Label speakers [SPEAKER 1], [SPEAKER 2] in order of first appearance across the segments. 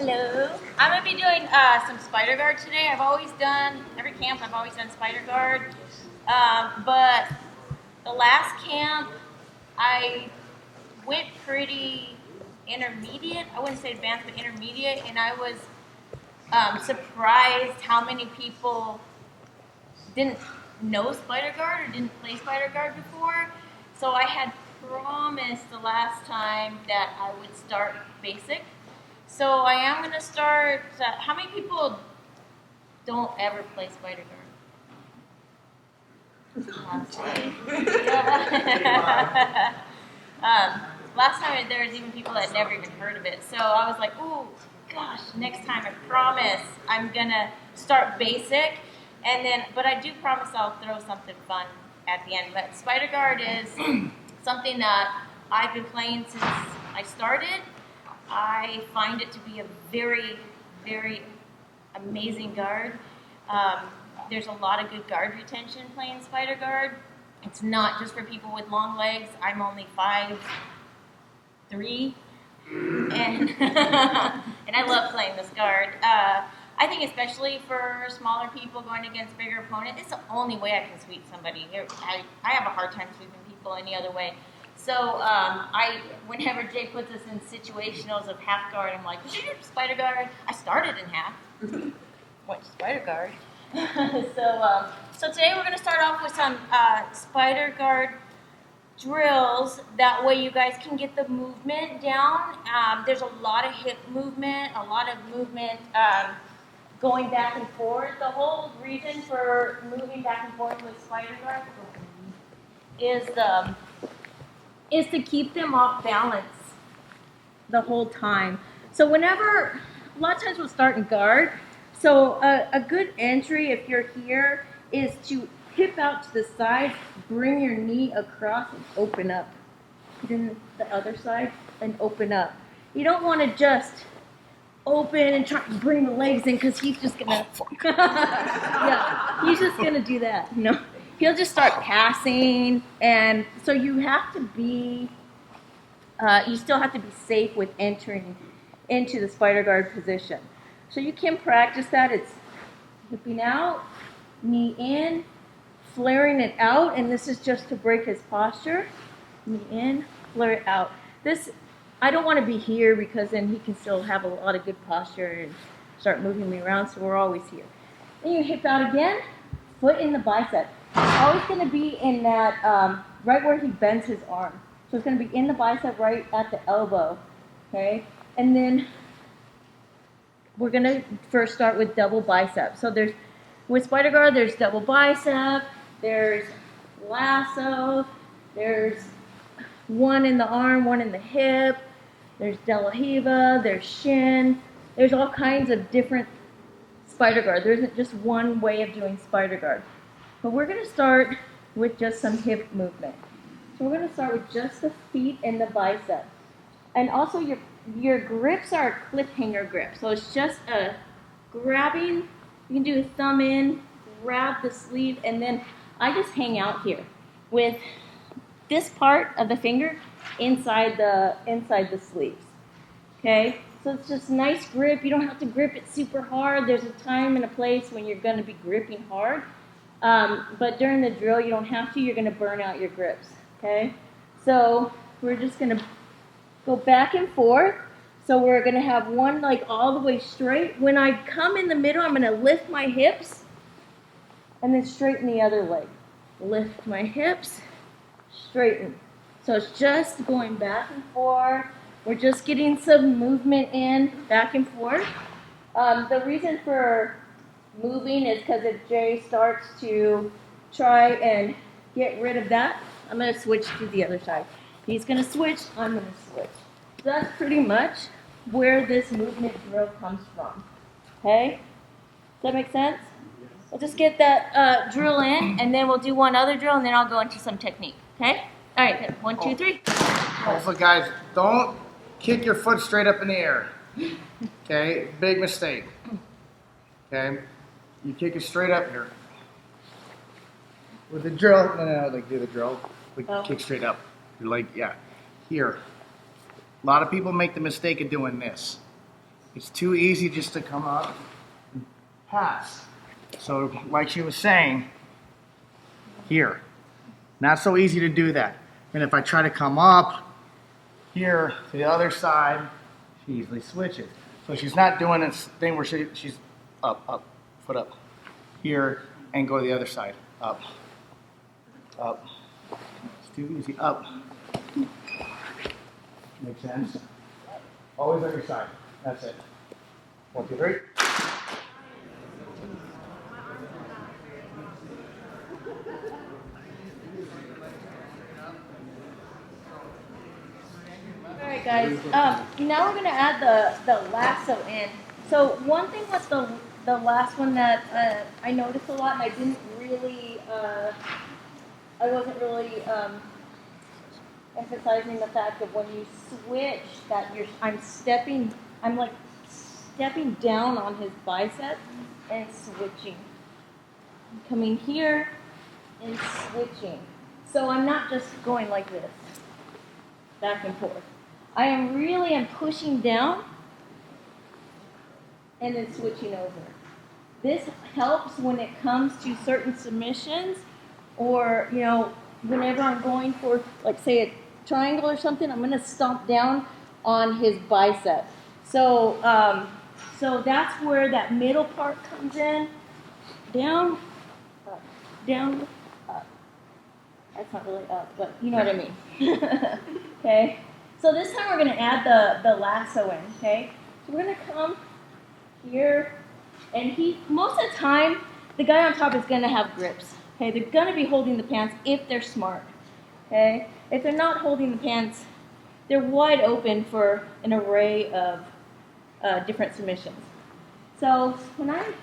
[SPEAKER 1] Hello. I'm going to be doing some spider guard today. Every camp I've always done spider guard. But the last camp, I went pretty intermediate. I wouldn't say advanced, but intermediate. And I was surprised how many people didn't know spider guard or didn't play spider guard before. So I had promised the last time that I would start basic. So I am going to start. How many people don't ever play spider guard? Last time there was even people that never even heard of it. So I was like, oh gosh, next time I promise I'm going to start basic. But I do promise I'll throw something fun at the end. But spider guard is something that I've been playing since I started. I find it to be a very, very amazing guard. There's a lot of good guard retention playing spider guard. It's not just for people with long legs. I'm only 5'3", and and I love playing this guard. I think especially for smaller people going against bigger opponents, it's the only way I can sweep somebody. I have a hard time sweeping people any other way. So whenever Jay puts us in situationals of half guard, I'm like, spider guard. I started in half. Went to spider guard. So today we're going to start off with some spider guard drills. That way you guys can get the movement down. There's a lot of hip movement, a lot of movement going back and forth. The whole reason for moving back and forth with spider guard is to keep them off balance the whole time. So a lot of times we'll start in guard. So a good entry, if you're here, is to hip out to the side, bring your knee across and open up. Then the other side and open up. You don't want to just open and try to bring the legs in because he's just gonna, he's just gonna do that. No. He'll just start passing, and so you have to be, you still have to be safe with entering into the spider guard position. So you can practice that. It's hipping out, knee in, flaring it out, and this is just to break his posture. Knee in, flare it out. I don't want to be here because then he can still have a lot of good posture and start moving me around, so we're always here. Then you hip out again, foot in the bicep. It's always going to be in that, right where he bends his arm. So it's going to be in the bicep right at the elbow, okay? And then we're going to first start with double bicep. So with spider guard, there's double bicep, there's lasso, there's one in the arm, one in the hip, there's de la Hiva, there's shin. There's all kinds of different spider guard. There isn't just one way of doing spider guard. But we're going to start with just some hip movement. So we're going to start with just the feet and the bicep. And also your grips are a cliffhanger grip. So it's just a grabbing. You can do a thumb in, grab the sleeve, and then I just hang out here with this part of the finger inside the sleeves. Okay? So it's just nice grip. You don't have to grip it super hard. There's a time and a place when you're going to be gripping hard. But during the drill, you don't have to. You're going to burn out your grips, okay? So we're just going to go back and forth. So we're going to have one leg all the way straight. When I come in the middle, I'm going to lift my hips and then straighten the other leg. Lift my hips, straighten. So it's just going back and forth. We're just getting some movement in, back and forth. The reason for moving is because if Jay starts to try and get rid of that, I'm going to switch to the other side. He's going to switch, I'm going to switch. So that's pretty much where this movement drill comes from. Okay? Does that make sense? We'll just get that drill in, and then we'll do one other drill, and then I'll go into some technique. Okay? All right, good. 1, 2, 3.
[SPEAKER 2] Also, guys, don't kick your foot straight up in the air. Okay? Big mistake. Okay? You kick it straight up here. With the drill, no, like do the drill. Like kick straight up. You're like, yeah, here. A lot of people make the mistake of doing this. It's too easy just to come up and pass. So like she was saying, here, not so easy to do that. And if I try to come up here to the other side, she easily switches. So she's not doing this thing where she's up, foot up, here, and go to the other side, up. It's too easy, up. Makes sense? Always on your side, that's it. 1, 2, 3.
[SPEAKER 1] All right, guys. Now we're gonna add the lasso in. So one thing with the last one that I noticed a lot, and I wasn't really emphasizing the fact of when you switch that I'm like stepping down on his bicep and switching. I'm coming here and switching. So I'm not just going like this, back and forth. I am pushing down and then switching over. This helps when it comes to certain submissions, or whenever I'm going for, like, say, a triangle or something, I'm going to stomp down on his bicep. So that's where that middle part comes in. Down, up, down, up. That's not really up, but you know what I mean. Okay. So this time we're going to add the lasso in. Okay. So we're going to come here, and most of the time the guy on top is going to have grips. Okay. They're going to be holding the pants if they're smart. Okay. If they're not holding the pants, they're wide open for an array of different submissions. So when I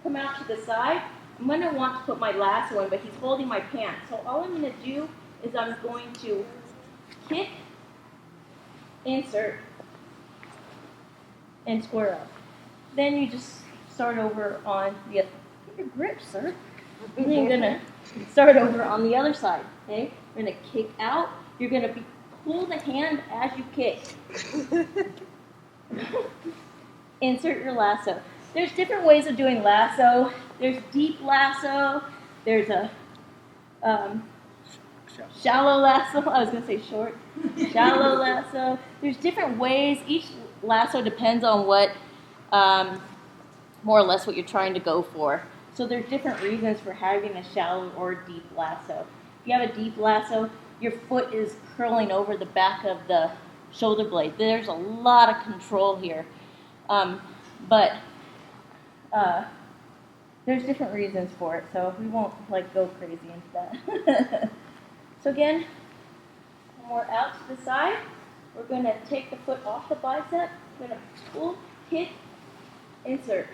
[SPEAKER 1] come out to the side, I'm going to want to put my lasso in, but he's holding my pants. So all I'm going to do is I'm going to kick, insert, and square up. Then you just start over on the other. Get your grip, sir. And then you're going to start over on the other side. Okay? You're going to kick out. You're going to pull the hand as you kick. Insert your lasso. There's different ways of doing lasso. There's deep lasso. There's a shallow lasso. I was going to say short. Shallow lasso. There's different ways. Each lasso depends on what, more or less what you're trying to go for. So there's different reasons for having a shallow or deep lasso. If you have a deep lasso, your foot is curling over the back of the shoulder blade. There's a lot of control here. But there's different reasons for it, so we won't go crazy into that. So again, when we're out to the side, we're going to take the foot off the bicep. We're going to pull, kick, insert.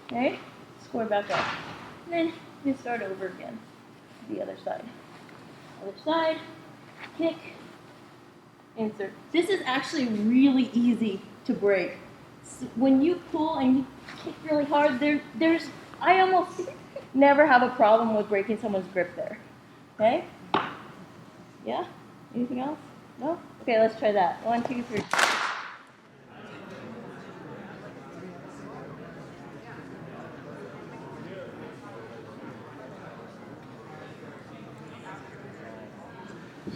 [SPEAKER 1] Okay? Square back up. And then you start over again. The other side. Other side, kick, insert. This is actually really easy to break. When you pull and you kick really hard, I almost never have a problem with breaking someone's grip there. Okay? Yeah? Anything else? No? Okay, let's try that. 1, 2, 3.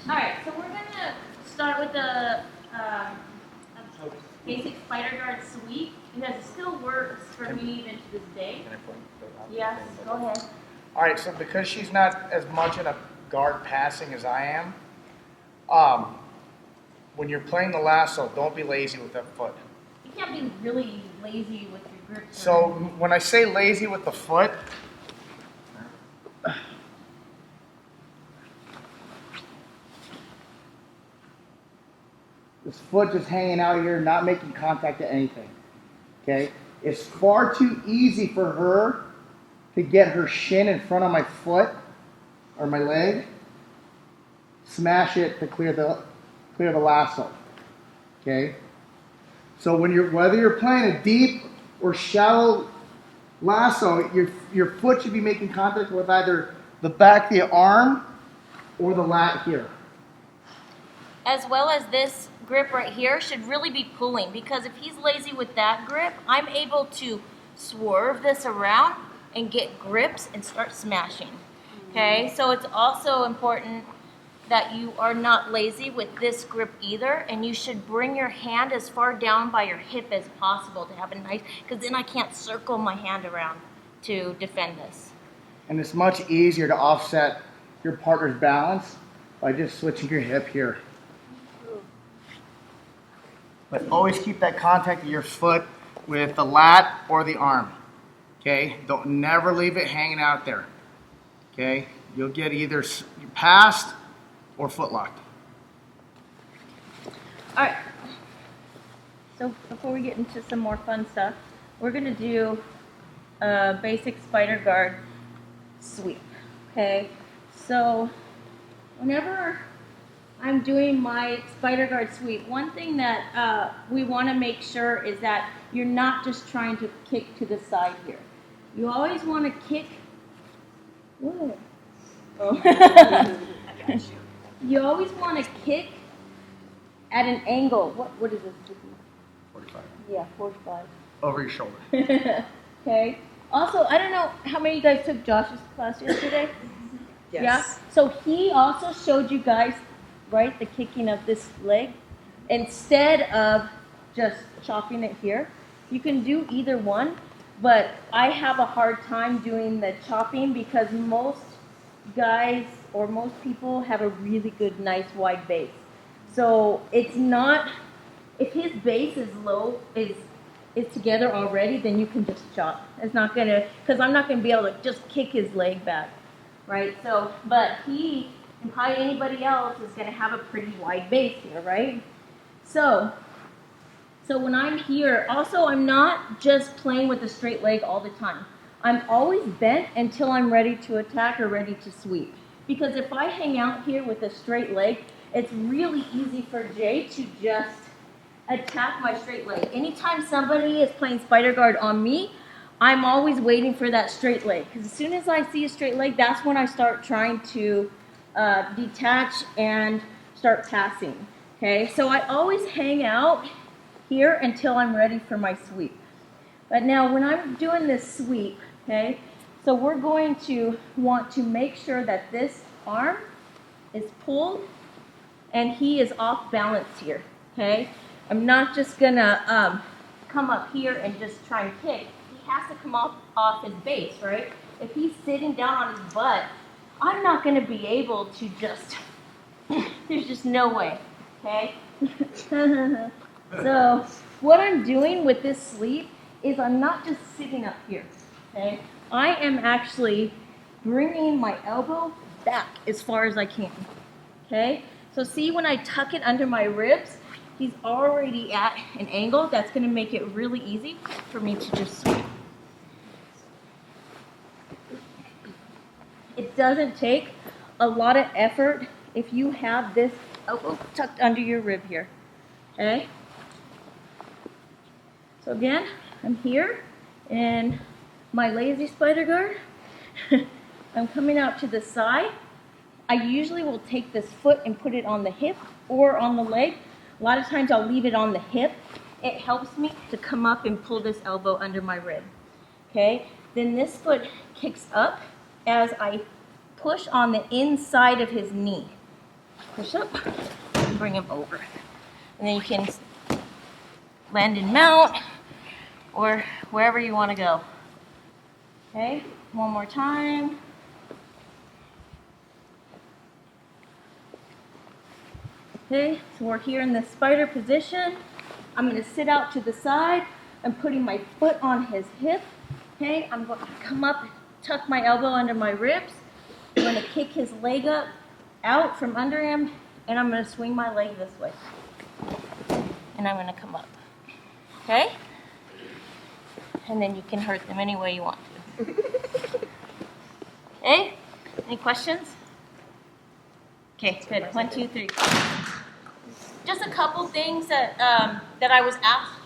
[SPEAKER 1] Alright, so we're going to start with the basic spider guard sweep, because it still works for me even to this day.
[SPEAKER 2] Can I point?
[SPEAKER 1] Yes, go ahead.
[SPEAKER 2] All right, so because she's not as much in a guard passing as I am, when you're playing the lasso, don't be lazy with that foot.
[SPEAKER 1] You can't be really lazy with your grip.
[SPEAKER 2] So when I say lazy with the foot, this foot just hanging out here, not making contact to anything. Okay? It's far too easy for her to get her shin in front of my foot or my leg, smash it to clear the lasso. Okay? So whether you're playing a deep or shallow lasso, your foot should be making contact with either the back of the arm or the lat here.
[SPEAKER 1] as well as this grip right here, should really be pulling, because if he's lazy with that grip, I'm able to swerve this around and get grips and start smashing. Okay, so it's also important that you are not lazy with this grip either, and you should bring your hand as far down by your hip as possible to have a nice, because then I can't circle my hand around to defend this.
[SPEAKER 2] And it's much easier to offset your partner's balance by just switching your hip here. But always keep that contact of your foot with the lat or the arm. Okay? Don't never leave it hanging out there. Okay? You'll get either passed or foot locked.
[SPEAKER 1] All right. So before we get into some more fun stuff, we're gonna do a basic spider guard sweep. Okay. So whenever I'm doing my spider guard sweep, one thing that we want to make sure is that you're not just trying to kick to the side here. You always want to kick. Whoa. Oh. You always want to kick at an angle. What is this?
[SPEAKER 2] 45.
[SPEAKER 1] Yeah, 45.
[SPEAKER 2] Over your shoulder.
[SPEAKER 1] Okay. Also, I don't know how many of you guys took Josh's class yesterday.
[SPEAKER 3] Yes.
[SPEAKER 1] Yeah. So he also showed you guys, right, the kicking of this leg. Instead of just chopping it here, you can do either one. But I have a hard time doing the chopping because most guys or most people have a really good, nice wide base. So it's not, if his base is low, is together already, then you can just chop. It's not gonna, because I'm not gonna be able to just kick his leg back, right? So, but he, and probably anybody else, is gonna have a pretty wide base here, right? So when I'm here, also I'm not just playing with a straight leg all the time. I'm always bent until I'm ready to attack or ready to sweep. Because if I hang out here with a straight leg, it's really easy for Jay to just attack my straight leg. Anytime somebody is playing spider guard on me, I'm always waiting for that straight leg. Because as soon as I see a straight leg, that's when I start trying to detach and start passing. Okay, so I always hang out here until I'm ready for my sweep. But now when I'm doing this sweep, okay, so we're going to want to make sure that this arm is pulled and he is off balance here, okay? I'm not just gonna come up here and just try and kick. He has to come off his base, right? If he's sitting down on his butt, I'm not gonna be able to just, there's just no way, okay? So what I'm doing with this sweep is I'm not just sitting up here, okay? I am actually bringing my elbow back as far as I can, okay? So see, when I tuck it under my ribs, he's already at an angle that's gonna make it really easy for me to just sweep. It doesn't take a lot of effort if you have this elbow tucked under your rib here, okay? So again, I'm here in my lazy spider guard. I'm coming out to the side. I usually will take this foot and put it on the hip or on the leg. A lot of times I'll leave it on the hip. It helps me to come up and pull this elbow under my rib. Okay? Then this foot kicks up as I push on the inside of his knee. Push up and bring him over. And then you can land in mount or wherever you want to go. Okay? One more time. Okay, so we're here in the spider position. I'm going to sit out to the side. I'm putting my foot on his hip. Okay, I'm going to come up, tuck my elbow under my ribs. I'm going to kick his leg up, out from under him, and I'm going to swing my leg this way. And I'm going to come up. Okay? And then you can hurt them any way you want to. Okay? Any questions? Okay, good. 1, 2, 3. Just a couple things that that I was asked,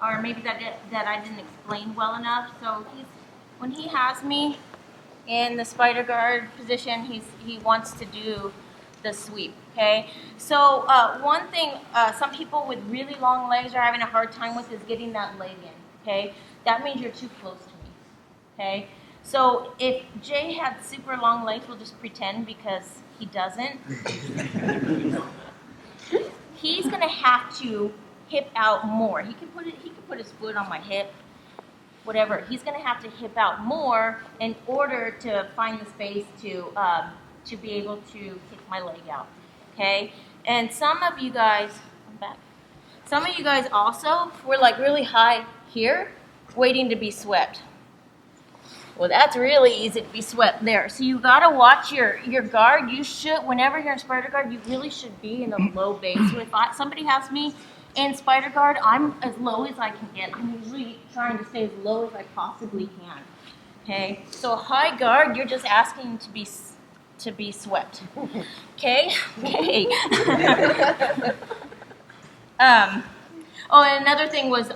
[SPEAKER 1] or maybe that I didn't explain well enough. So when he has me in the spider guard position, he wants to do the sweep, okay? So one thing some people with really long legs are having a hard time with is getting that leg in, okay? That means you're too close to me, okay? So if Jay had super long legs, we'll just pretend because he doesn't. He's gonna have to hip out more. He can put his foot on my hip, whatever. He's gonna have to hip out more in order to find the space to be able to kick my leg out. Okay? And some of you guys, I'm back. Some of you guys also were like really high here, waiting to be swept. Well, that's really easy to be swept there. So you gotta watch your guard. You should, whenever you're in spider guard, you really should be in a low base. So if somebody has me in spider guard, I'm as low as I can get. I'm usually trying to stay as low as I possibly can. Okay. So high guard, you're just asking to be swept. Okay. Okay. Oh, and another thing was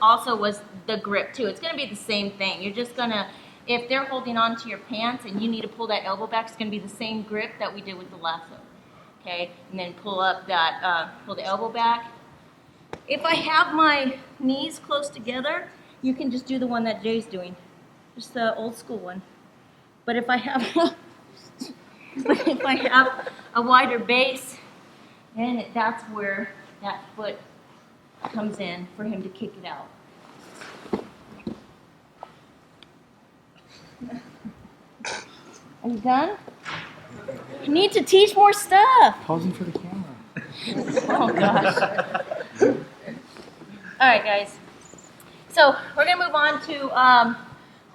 [SPEAKER 1] the grip too. It's gonna be the same thing. You're just gonna, if they're holding on to your pants and you need to pull that elbow back, it's gonna be the same grip that we did with the lasso. Okay, and then pull the elbow back. If I have my knees close together, you can just do the one that Jay's doing, just the old school one. But if I have, a wider base, then that's where that foot comes in for him to kick it out. Are you done? You need to teach more stuff.
[SPEAKER 2] Posing for the camera.
[SPEAKER 1] Oh gosh. All right, guys. So we're gonna move on to.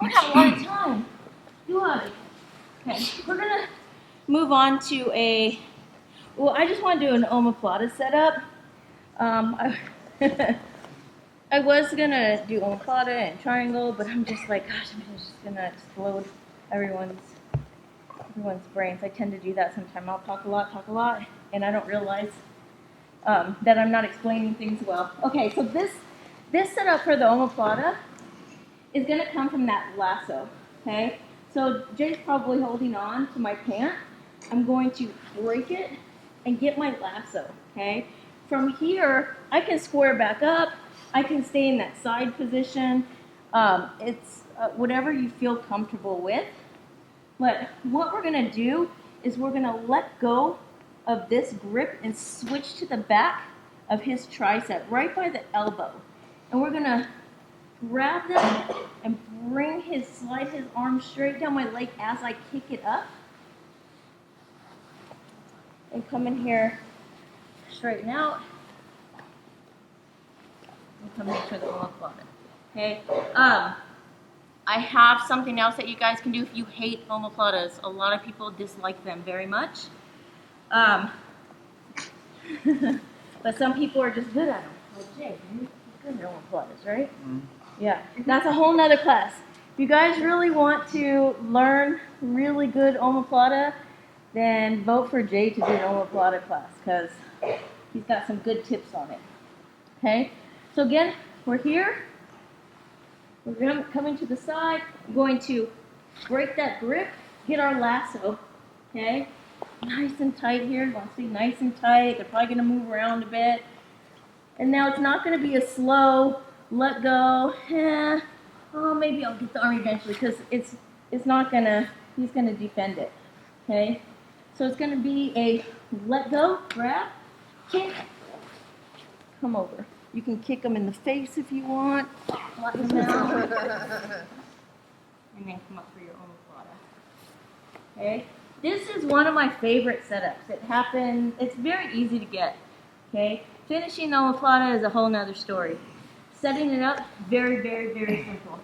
[SPEAKER 1] We have a lot of time. You have it. Okay. We're gonna move on to a. Well, I just want to do an Omaplata setup. I was gonna do Omaplata and triangle, but I'm just like, gosh, I'm just gonna explode everyone's brains. I tend to do that sometimes. I'll talk a lot, and I don't realize that I'm not explaining things well. Okay, so this setup for the Omaplata is gonna come from that lasso. Okay, so Jay's probably holding on to my pant. I'm going to break it and get my lasso. Okay, from here I can square back up. I can stay in that side position. It's whatever you feel comfortable with. But what we're gonna do is we're gonna let go of this grip and switch to the back of his tricep, right by the elbow. And we're gonna grab them and slide his arm straight down my leg as I kick it up. And come in here, straighten out. And come into the Omaplata. Okay? I have something else that you guys can do if you hate Omaplatas. A lot of people dislike them very much. But some people are just good at them. Like Jay, you're good at Omaplatas, right? Mm-hmm. Yeah, that's a whole nother class. If you guys really want to learn really good Omaplata, then vote for Jay to do an Omaplata class because he's got some good tips on it. Okay, so again, we're here. We're coming to the side. We're going to break that grip, get our lasso, okay? Nice and tight here. You want to see nice and tight. They're probably going to move around a bit. And now it's not going to be a slow let go. Oh, maybe I'll get the arm eventually because it's not going to, he's going to defend it, okay? So it's going to be a let go, grab, kick, come over. You can kick them in the face if you want. Flatten them out. And then come up for your Omaplata. Okay? This is one of my favorite setups. It's very easy to get. Okay? Finishing the Omaplata is a whole nother story. Setting it up, very, very, very simple.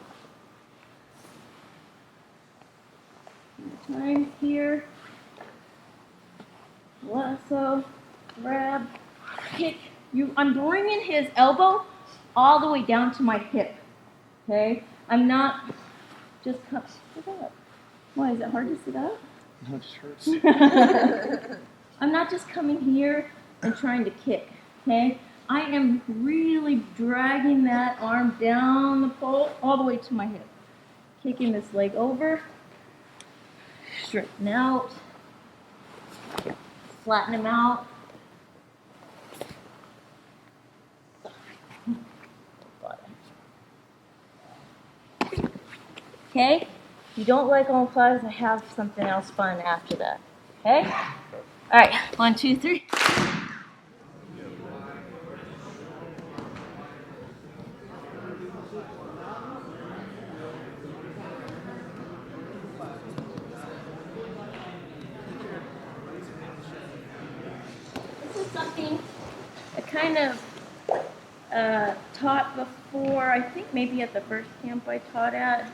[SPEAKER 1] Time here. Lasso, grab, kick. I'm bringing his elbow all the way down to my hip. Okay? I'm not just sit up. Why, is it hard to sit up?
[SPEAKER 2] No, it just hurts.
[SPEAKER 1] I'm not just coming here and trying to kick. Okay? I am really dragging that arm down the pole all the way to my hip. Kicking this leg over. Straighten out. flatten them out. Okay? If you don't like omaplatas, I have something else fun after that. Okay? All right, 1, 2, 3. This is something I kind of taught before. I think maybe at the first camp I taught at.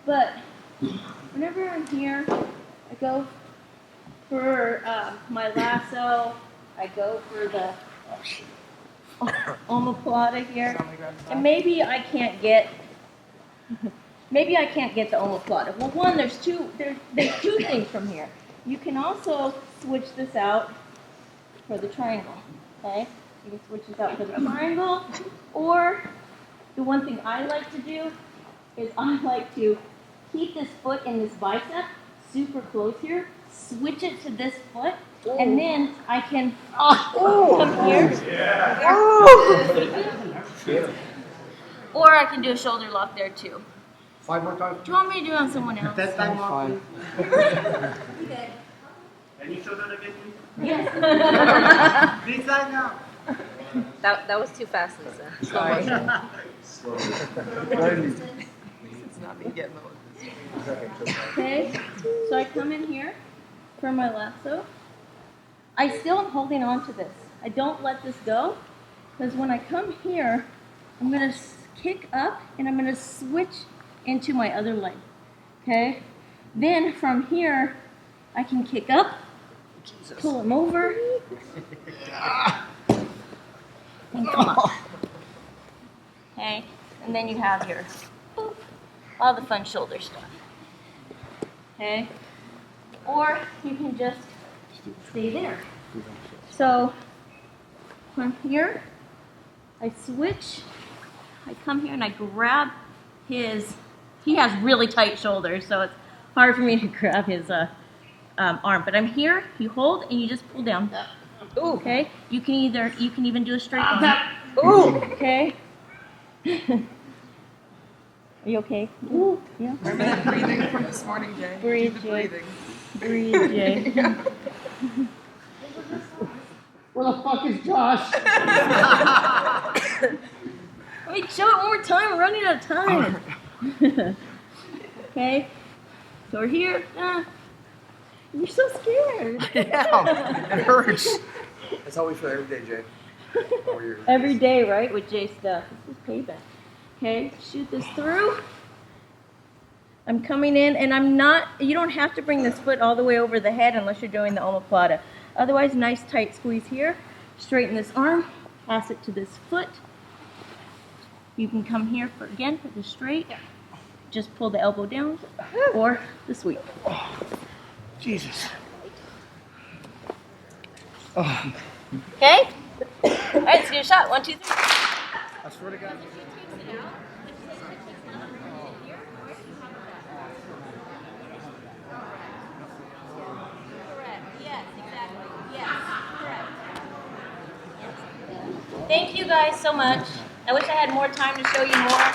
[SPEAKER 1] But whenever I'm here, I go for my lasso. I go for the Omaplata here, and maybe I can't get the Omaplata. Well, one, there's two things from here. You can also switch this out for the triangle. Okay, you can switch this out for the triangle, or the one thing I like to do is I like to keep this foot in this bicep super close here, switch it to this foot, and then I can come here. Or I can do a shoulder lock there too.
[SPEAKER 2] 5 more times.
[SPEAKER 1] Do you want me to do it on someone else?
[SPEAKER 2] That time off.
[SPEAKER 1] Okay.
[SPEAKER 3] Can you show that again, please?
[SPEAKER 1] Yes.
[SPEAKER 3] This side now.
[SPEAKER 4] That was too fast, Lisa. Slow motion. It's not me getting the
[SPEAKER 1] Okay, so I come in here for my lasso. I still am holding on to this. I don't let this go, because when I come here, I'm going to kick up and I'm going to switch into my other leg. Okay? Then from here, I can kick up, pull him over, and come up. Okay? And then you have your boop, all the fun shoulder stuff. Okay? Or you can just stay there. So from here, I switch, I come here and I grab his, he has really tight shoulders, so it's hard for me to grab his arm. But I'm here, you hold, and you just pull down.
[SPEAKER 4] Ooh.
[SPEAKER 1] Okay? You can even do a straight one.
[SPEAKER 4] Ooh.
[SPEAKER 1] Okay? Are you okay? Ooh, yeah.
[SPEAKER 4] Remember that breathing from this morning, Jay?
[SPEAKER 1] Breathe,
[SPEAKER 4] Keep the
[SPEAKER 1] Jay.
[SPEAKER 4] breathing.
[SPEAKER 1] Breathe, Jay.
[SPEAKER 2] Where the fuck is Josh?
[SPEAKER 1] Wait, show it one more time. We're running out of time. Okay? So we're here. You're so scared.
[SPEAKER 5] Yeah, it hurts. That's how we feel every day, Jay.
[SPEAKER 1] Every day, right? With Jay stuff. This is payback. Okay, shoot this through. I'm coming in, and I'm not, you don't have to bring this foot all the way over the head unless you're doing the omoplata. Otherwise, nice tight squeeze here. Straighten this arm, pass it to this foot. You can come here for the straight. Just pull the elbow down, or the sweep.
[SPEAKER 2] Jesus.
[SPEAKER 1] Okay? All right, let's get a shot. 1, 2, 3.
[SPEAKER 2] I swear to God.
[SPEAKER 1] Thank you guys so much. I wish I had more time to show you more.